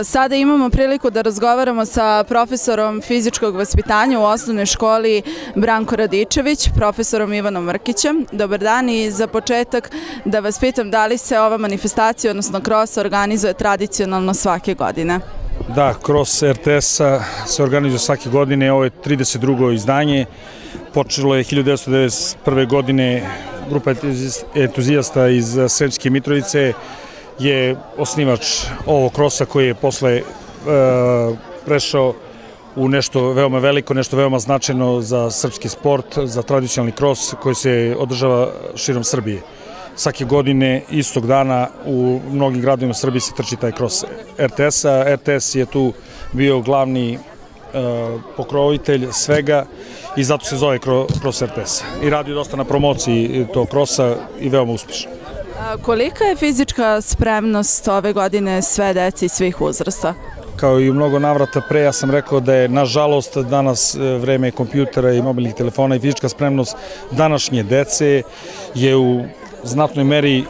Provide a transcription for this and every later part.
Sada imamo priliku da razgovaramo sa profesorom fizičkog vaspitanja u osnovnoj školi Branko Radičević, profesorom Ivanom Mrkićem. Dobar dan i za početak da vas pitam da li se ova manifestacija, odnosno kros, organizuje tradicionalno svake godine? Da, kros RTS-a se organizuje svake godine, ovo je 32. izdanje. Počelo je 1991. godine, grupa entuzijasta iz Sremske Mitrovice je osnivač ovog krosa koji je posle prešao u nešto veoma veliko, nešto veoma značajno za srpski sport, za tradicionalni kros koji se održava širom Srbije. Svake godine, istog dana, u mnogim gradovima Srbije se trči taj kros RTS-a. RTS je tu bio glavni pokrovitelj svega i zato se zove kros RTS-a. I radio dosta na promociji tog krosa i veoma uspješno. Kolika je fizička spremnost ove godine sve deci i svih uzrasta? Kao i u mnogo navrata pre, ja sam rekao da je, nažalost, danas vreme kompjutera i mobilnih telefona i fizička spremnost današnje dece je u znatnoj meri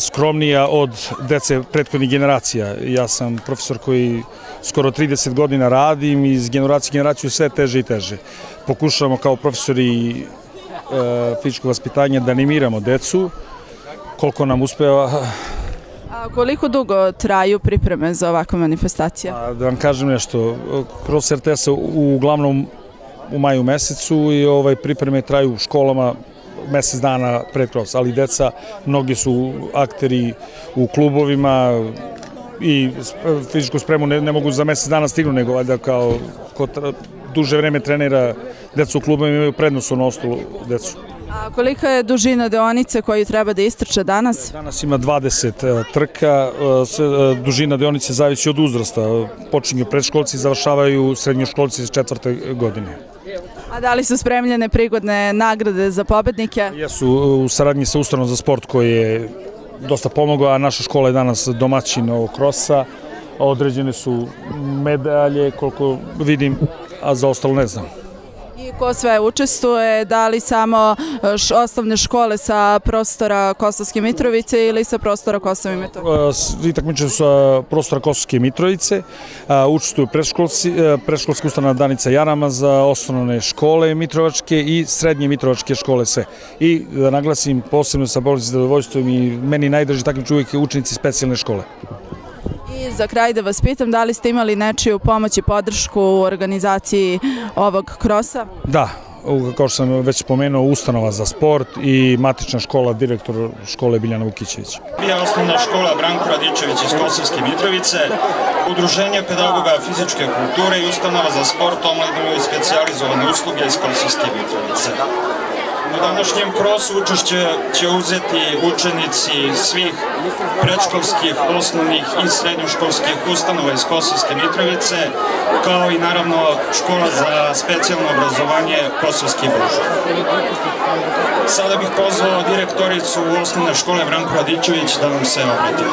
skromnija od dece prethodnih generacija. Ja sam profesor koji skoro 30 godina radim i iz generacije u generaciju sve teže i teže. Pokušavamo kao profesori fizičkog vaspitanja da animiramo decu, koliko nam uspeva. A koliko dugo traju pripreme za ovakve manifestacije? Da vam kažem nešto, kroz RTS-a uglavnom u maju mesecu i pripreme traju u školama mesec dana pred kroz, ali deca, mnogi su akteri u klubovima i fizičku spremu ne mogu za mesec dana stignu, nego valjda kao ko duže vreme trenira decu u klubovima imaju prednost na ostalu decu. A kolika je dužina deonice koju treba da istrče danas? Danas ima 20 trka, dužina deonice zavisi od uzrasta. Počinju predškolci, završavaju srednjoškolci iz 4. godine. A da li su spremljene prigodne nagrade za pobednike? Jesu, u saradnji sa Ustanovom za sport koji je dosta pomogao, a naša škola je danas domaćin ovog krosa. Određene su medalje, koliko vidim, a za ostalo ne znam. I ko sve učestvuje, da li samo osnovne škole sa prostora Kosovske Mitrovice ili sa prostora Kosova i Metohije? Svi takmiče sa prostora Kosovske Mitrovice, učestvuju predškolska ustanova Danica Jarama za osnovne škole mitrovačke i srednje mitrovačke škole sve. I da naglasim posebno sa bolesnim zadovoljstvom i meni najdraži takmiče uvijek učenici specijalne škole. I za kraj da vas pitam, da li ste imali nečiju pomoć i podršku u organizaciji ovog krosa? Da, kao što sam već spomenuo, Ustanova za sport i matična škola, direktor škole Biljana Vukićević. Osnovna škola Branko Radičević iz Kosovske Mitrovice, Udruženje pedagoga fizičke kulture i Ustanova za sport, omladinu i specijalizovane usluge iz Kosovske Mitrovice. U današnjem krosu učešće će uzeti učenici svih predškolskih, osnovnih i srednjoškolskih ustanova iz Kosovske Mitrovice, kao i naravno škola za specijalno obrazovanje Kosovski Božar. Sada bih pozvao direktoricu osnovne škole Branko Radičević da nam se obrati.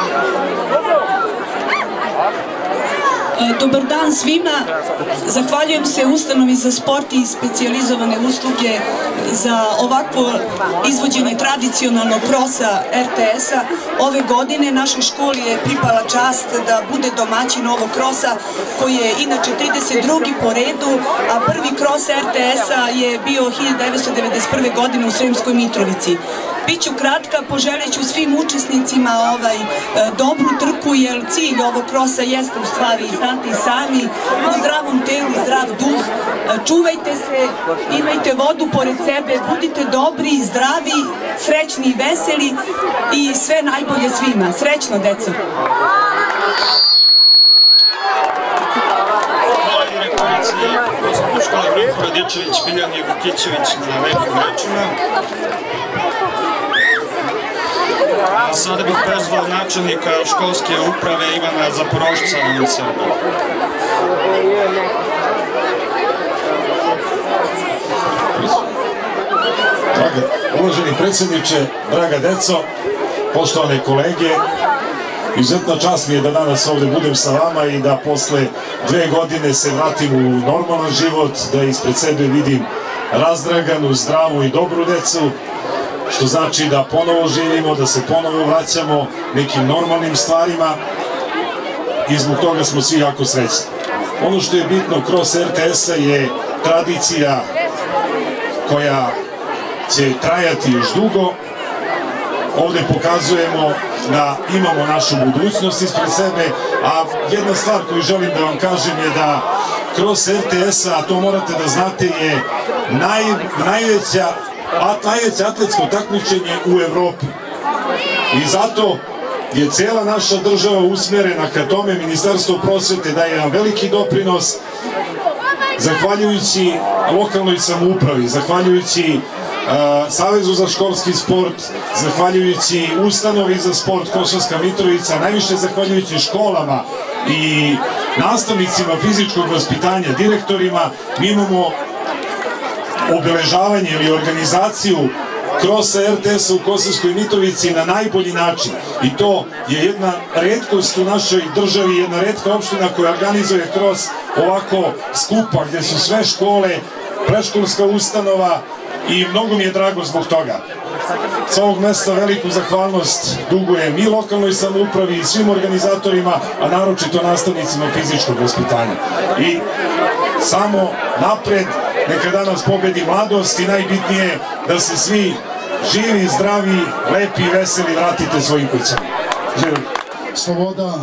Dobar dan svima, zahvaljujem se Ustanovi za sport i specijalizovane usluge za ovakvo izvođenje tradicionalnog krosa RTS-a. Ove godine našoj školi je pripala čast da bude domaćin ovog krosa koji je inače 32. po redu, a prvi kros RTS-a je bio 1991. godine u Sremskoj Mitrovici. Biću kratka, poželit ću svim učesnicima dobru trku, jer cilj ovog krosa jeste u stvari, znate i sami, u zdravom telu, zdrav duh. Čuvajte se, imajte vodu pored sebe, budite dobri, zdravi, srećni i veseli i sve najbolje svima. Srećno, deco! Hvala direktorici osnovne škole Branko Radičević, Biljani Vukićević na lepim rečima. A sada bih pozvao načelnika školske uprave Ivana Zaporošca da nam se obrati. Uvaženi predsjedniče, draga deco, poštovane kolege, izuzetna čast mi je da danas ovdje budem sa vama i da posle 2 godine se vratim u normalan život, da ispred sebe vidim razdraganu, zdravu i dobru decu, što znači da ponovo živimo, da se ponovo vraćamo nekim normalnim stvarima. i zbog toga smo svi jako srećni. Ono što je bitno kroz RTS-a je tradicija koja će trajati još dugo. Ovde pokazujemo da imamo našu budućnost ispred sebe, a jedna stvar koju želim da vam kažem je da kroz RTS-a, a to morate da znate, je najveće atletsko takmičenje u Evropi. I zato je cela naša država usmerena ka tome. Ministarstvo prosvete daje jedan veliki doprinos, zahvaljujući lokalnoj samoupravi, zahvaljujući Savezu za školski sport, zahvaljujući Ustanovi za sport Kosovska Mitrovica, najviše zahvaljujući školama i nastavnicima fizičkog vaspitanja, direktorima, mi imamo obeležavanje ili organizaciju kroz RTS-a u Kosovskoj Mitrovici na najbolji način. I to je jedna retkost u našoj državi, jedna retka opština koja organizuje kroz ovako skupa gde su sve škole, predškolska ustanova, i mnogo mi je drago zbog toga. S ovog mesta veliku zahvalnost dugujem i lokalnoj samoupravi i svim organizatorima, a naročito nastavnicima fizičkog vaspitanja. I samo napred, neka danas pobedi mladost i najbitnije da se svi živi, zdravi, lepi i veseli vratite svojim kućama. Živim. Sloboda,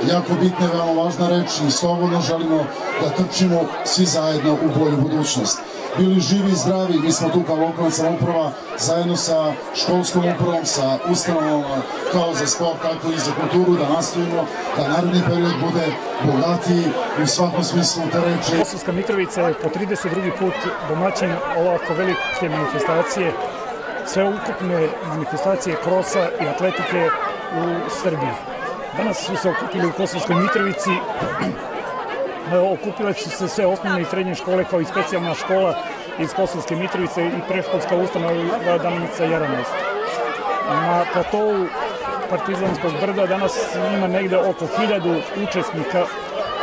jako bitna je, veoma važna reč i slobodno želimo da trčimo svi zajedno u bolju budućnost. Bili živi i zdravi, mi smo tu kao lokalna samouprava zajedno sa školskom upravom, sa ustanovama kao za sport, tako i za kulturu, da nastavimo da naredni period bude bogatiji u svakom smislu te reči. Kosovska Mitrovica je po 32. put domaćin ovako velike manifestacije, sveukupne manifestacije krosa i atletike u Srbiji. Danas su se okupili u Kosovskoj Mitrovici. Okupile su se sve osnovne i srednje škole kao i specijalna škola iz Kosovske Mitrovice i predškolska ustanova Danica 11. Na platovu Partizanskog brda danas ima negde oko 1000 učesnika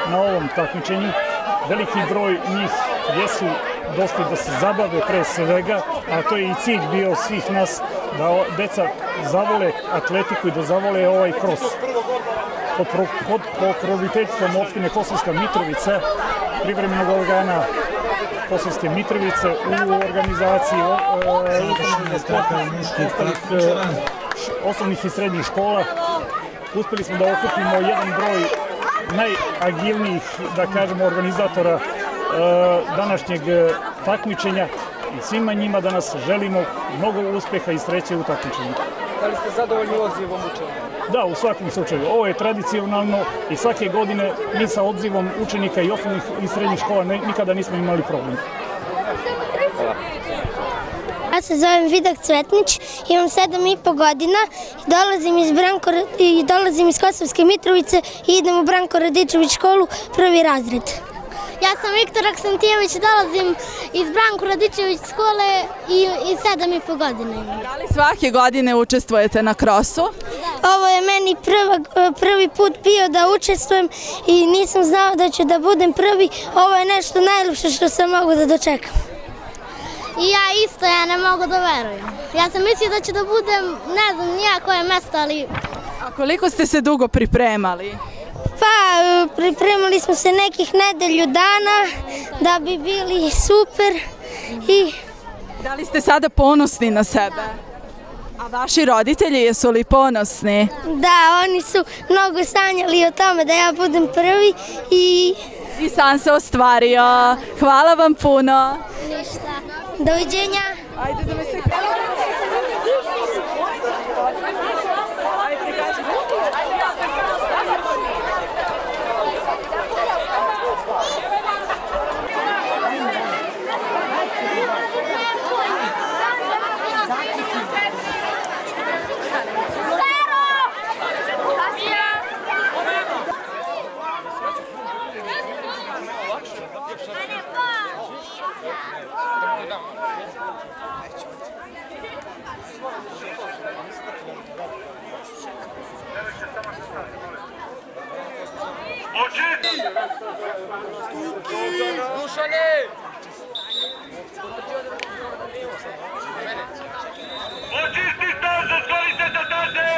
na ovom takmičenju. Veliki broj njih jesu došli da se zabave pre svega, a to je i cilj bio svih nas, da deca zavole atletiku i da zavole ovaj kros. Pod pokroviteljstvom opštine Kosovska Mitrovica, privremenog organa Kosovske Mitrovice u organizaciji osnovnih i srednjih škola, uspeli smo da okupimo jedan broj najagilnijih, da kažemo, organizatora današnjeg takmičenja i svima njima danas želimo mnogo uspeha i sreće u takmičenju. Da li ste zadovoljni odzivom učenika? Da, u svakom slučaju. Ovo je tradicionalno i svake godine mi sa odzivom učenika i osnovnih i srednjih škola nikada nismo imali problem. Ja se zovem Vidak Cvetnić, imam 7,5 godina i dolazim iz Kosovske Mitrovice i idem u Branko Radičević školu, 1. razred. Ja sam Viktor Aksentijević, dolazim iz Branko Radičević škole i 7,5 godina imam. Da li svake godine učestvujete na krosu? Ovo je meni prvi put bio da učestvujem i nisam znao da ću da budem prvi. Ovo je nešto najljepše što sam mogu da dočekam. I ja isto, ja ne mogu da verujem. Ja sam mislio da ću da budem, ne znam nija koje mesto, ali... A koliko ste se dugo pripremali? Pa, pripremali smo se nekih nedelju dana da bi bili super i... Da li ste sada ponosni na sebe? A vaši roditelji jesu li ponosni? Da, oni su mnogo sanjali o tome da ja budem prvi i... I san se ostvario. Hvala vam puno. Ništa. Doviđenja. Ajde da me se... Dušane! Očisti stazu, stvorite se staze!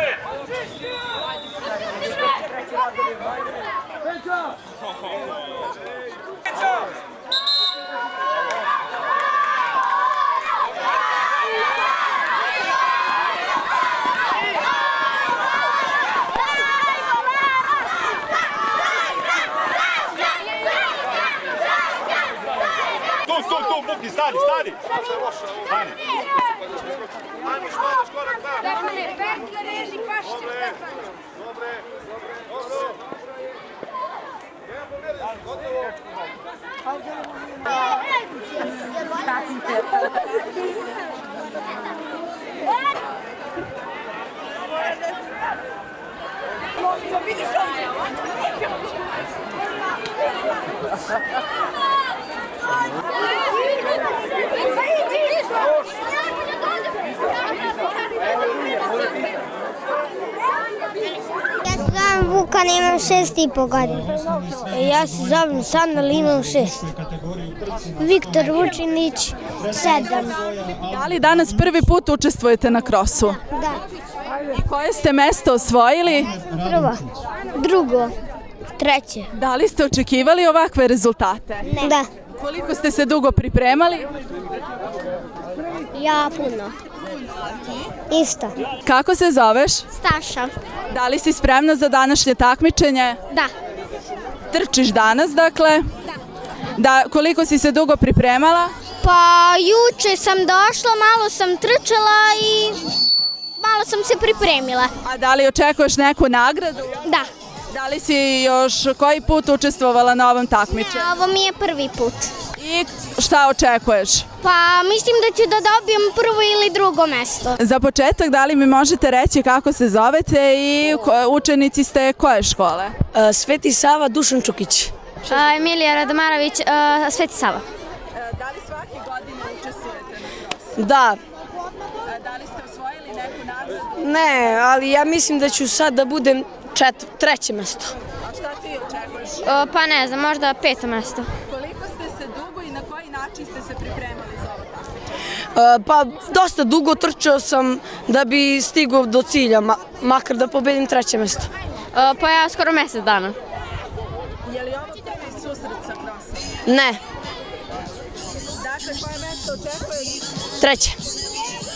tu, Buki, stani! Stani! Ajmo škorak, Ja se zovem Vukan, imam 6,5 godina. Ja se zovem Sandal, imam 6. Viktor Vučinić, 7. Da li danas prvi put učestvujete na krosu? Da. I koje ste mesto osvojili? Prvo, drugo, treće. Da li ste očekivali ovakve rezultate? Ne. Da. Koliko ste se dugo pripremali? Ja puno. Isto. Kako se zoveš? Staša. Da li si spremna za današnje takmičenje? Da. Trčiš danas, dakle? Da. Koliko si se dugo pripremala? Pa juče sam došla, malo sam trčala i malo sam se pripremila. A da li očekuješ neku nagradu? Da. Da li si još koji put učestvovala na ovom takmičenju? Ovo mi je prvi put. I šta očekuješ? Pa mislim da ću da dobijem prvo ili drugo mesto. Za početak, da li mi možete reći kako se zovete i učenici ste koje škole? Sveti Sava, Dušan Čukić. Emilija Radmarović, Sveti Sava. Da li svake godine učestvujete na krosu? Da. Da li ste osvojili neku nagradu? Ne, ali ja mislim da ću sad da budem treće mesto. A šta ti očekuješ? Pa ne znam, možda 5. mesto. Koliko ste se dugo i na koji način ste se pripremali za ovo takmičenje? Pa dosta dugo trčao sam da bi stigao do cilja, makar da pobedim treće mesto. Pa ja skoro mjesec dana. Je li ovo prvi susret sa krosom? Ne. Dakle, koje mesto očekuješ? Treće.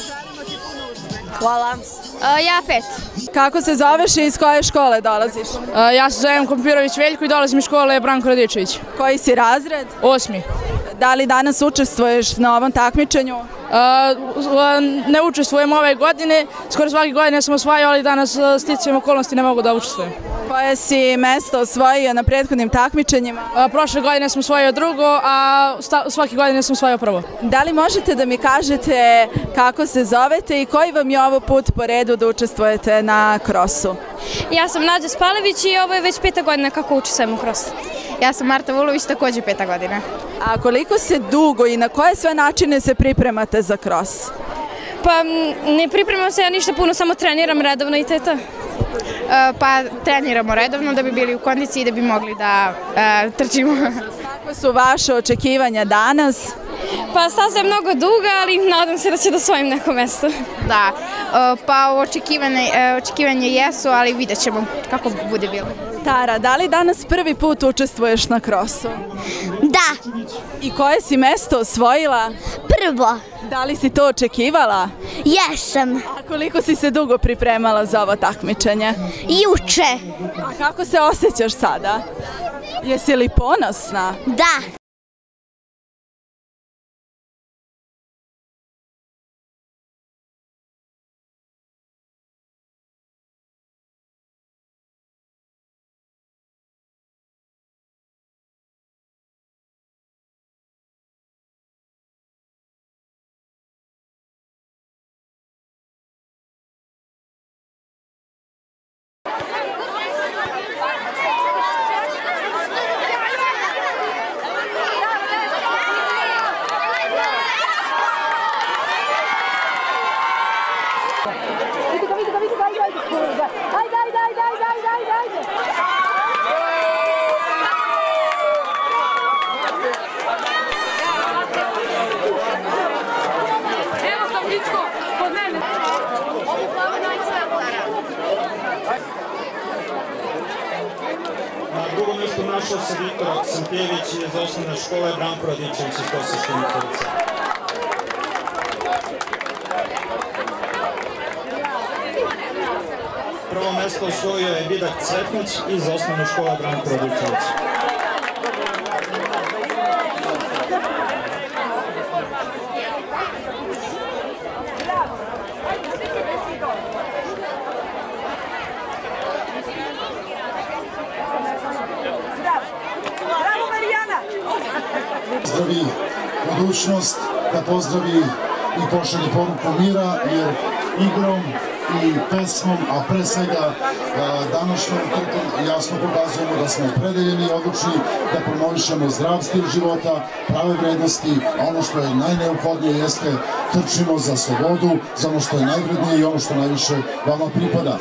Želimo ti puno uspeha. Hvala. Ja 5. Kako se zoveš i iz koje škole dolaziš? Ja se zovem Kompirović Veljko i dolazim iz škole Branko Radičević. Koji si razred? 8. Da li danas učestvuješ na ovom takmičenju? Ne učestvujem ove godine, skoro svake godine sam osvajao, ali danas sticajem okolnosti ne mogu da učestvujem. Koje si mesto osvojio na prethodnim takmičenjima? Prošle godine sam osvojio drugo, a svake godine sam osvojio prvo. Da li možete da mi kažete kako se zovete i koji vam je ovo put po redu da učestvujete na krosu? Ja sam Nađa Spalević i ovo je već 5. godina kako učestvujem u krosu. Ja sam Marta Vulović, također 5. godina. A koliko se dugo i na koje sve načine se pripremate za kros? Pa ne pripremam se ja ništa puno, samo treniram redovno i to je to. Pa treniramo redovno da bi bili u kondiciji i da bi mogli da trčimo. Kako su vaše očekivanja danas? Pa staza je mnogo duga, ali nadam se da će da osvojim neko mesto. Da, pa očekivanje jesu, ali vidjet ćemo kako bude bilo. Tara, da li danas prvi put učestvuješ na krosu? Da. I koje si mesto osvojila? Prvo. Da li si to očekivala? Jesam. A koliko si se dugo pripremala za ovo takmičenje? Juče. A kako se osjećaš sada? Jesi li ponosna? Da. Na drugom mjestu našao se Viktor Aksentijević iz osnovne škole Branko Radičević iz Kosovske Mitrovice. Prvo mjesto osvojio je Vidak Cvetnić iz osnovne škole Branko Radičević. pozdravi budućnost, da pozdravi i pošalje poruku mira, jer igrom i pesmom, a pre svega današnjom trkom jasno pokazujemo da smo opredeljeni i odlučni da promovišemo zdrav stil života, prave vrednosti, a ono što je najneophodnije jeste trčimo za slobodu, za ono što je najvrednije i ono što najviše vama pripada.